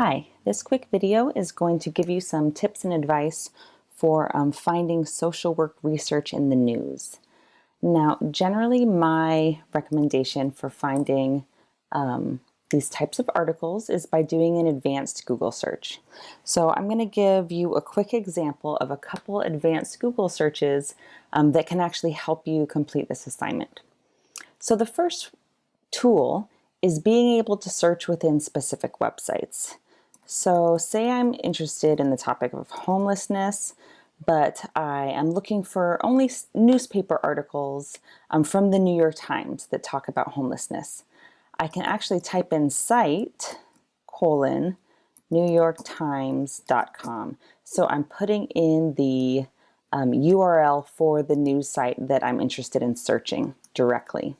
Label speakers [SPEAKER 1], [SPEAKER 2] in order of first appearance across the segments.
[SPEAKER 1] Hi, this quick video is going to give you some tips and advice for finding social work research in the news. Now, generally my recommendation for finding these types of articles is by doing an advanced Google search. So I'm going to give you a quick example of a couple advanced Google searches that can actually help you complete this assignment. So the first tool is being able to search within specific websites. So say I'm interested in the topic of homelessness, but I am looking for only newspaper articles from the New York Times that talk about homelessness. I can actually type in site : newyorktimes.com. So I'm putting in the URL for the news site that I'm interested in searching directly.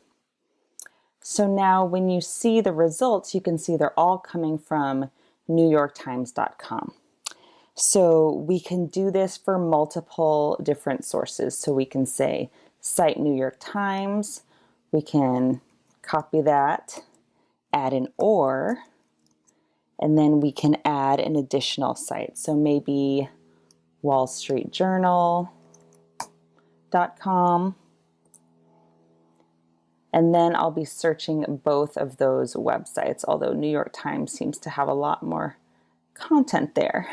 [SPEAKER 1] So now when you see the results, you can see they're all coming from newyorktimes.com. So we can do this for multiple different sources. So we can say cite New York Times, we can copy that, add an or, and then we can add an additional site. So maybe wallstreetjournal.com. And then I'll be searching both of those websites, although New York Times seems to have a lot more content there.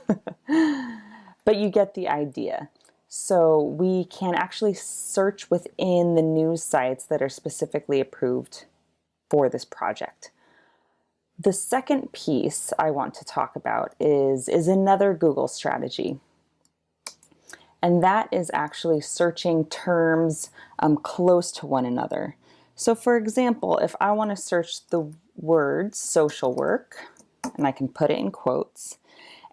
[SPEAKER 1] But you get the idea. So we can actually search within the news sites that are specifically approved for this project. The second piece I want to talk about is another Google strategy. And that is actually searching terms close to one another. So for example, if I want to search the word social work, and I can put it in quotes,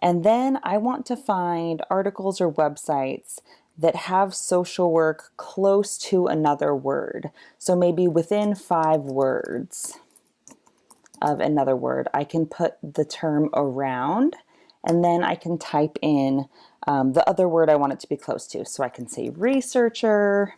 [SPEAKER 1] and then I want to find articles or websites that have social work close to another word. So maybe within 5 words of another word, I can put the term around, and then I can type in the other word I want it to be close to. So I can say researcher,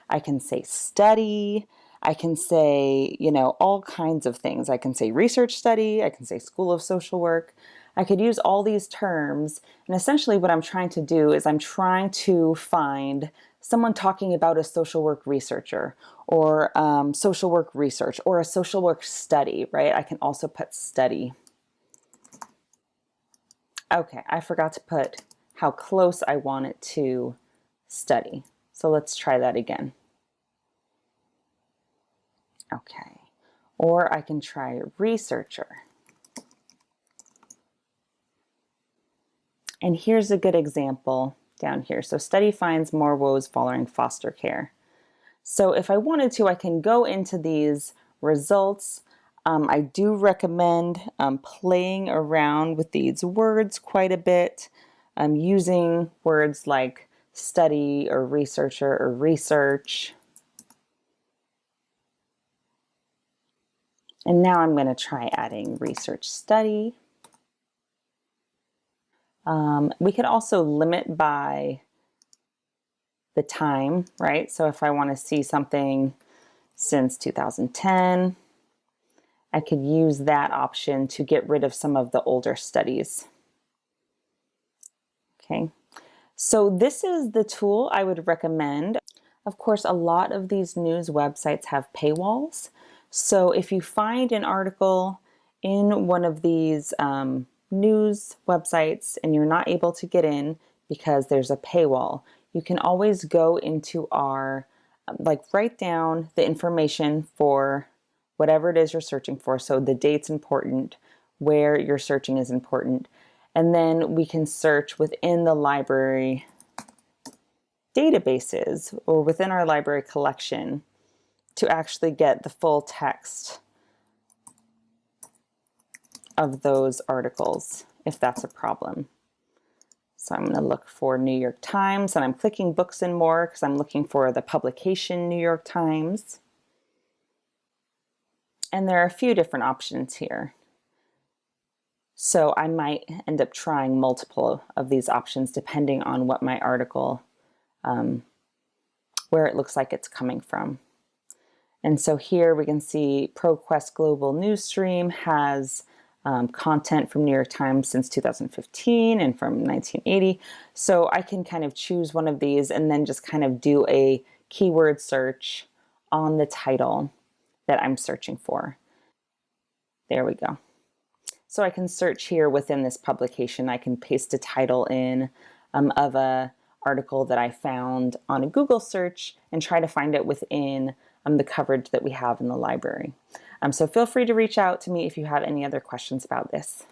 [SPEAKER 1] I can say study, I can say, all kinds of things. I can say research study, I can say School of Social Work. I could use all these terms, and essentially what I'm trying to do is I'm trying to find someone talking about a social work researcher or social work research or a social work study, right? I can also put study. Okay, I forgot to put how close I want it to study. So let's try that again. Okay, or I can try researcher. And here's a good example down here. So study finds more woes following foster care. So if I wanted to, I can go into these results. I do recommend playing around with these words quite a bit, using words like study or researcher or research. And now I'm going to try adding research study. We could also limit by the time, right? So if I want to see something since 2010, I could use that option to get rid of some of the older studies. Okay, so this is the tool I would recommend. Of course, a lot of these news websites have paywalls. So if you find an article in one of these news websites and you're not able to get in because there's a paywall, you can always go into our, write down the information for whatever it is you're searching for. So the date's important, where you're searching is important, and then we can search within the library databases or within our library collection to actually get the full text of those articles, if that's a problem. So I'm going to look for New York Times, and I'm clicking Books and More because I'm looking for the publication New York Times. And there are a few different options here. So I might end up trying multiple of these options depending on what my article, where it looks like it's coming from. And so here we can see ProQuest Global Newsstream has content from New York Times since 2015 and from 1980. So I can kind of choose one of these and then just kind of do a keyword search on the title that I'm searching for. There we go. So I can search here within this publication. I can paste a title in of a article that I found on a Google search and try to find it within the coverage that we have in the library. So feel free to reach out to me if you have any other questions about this.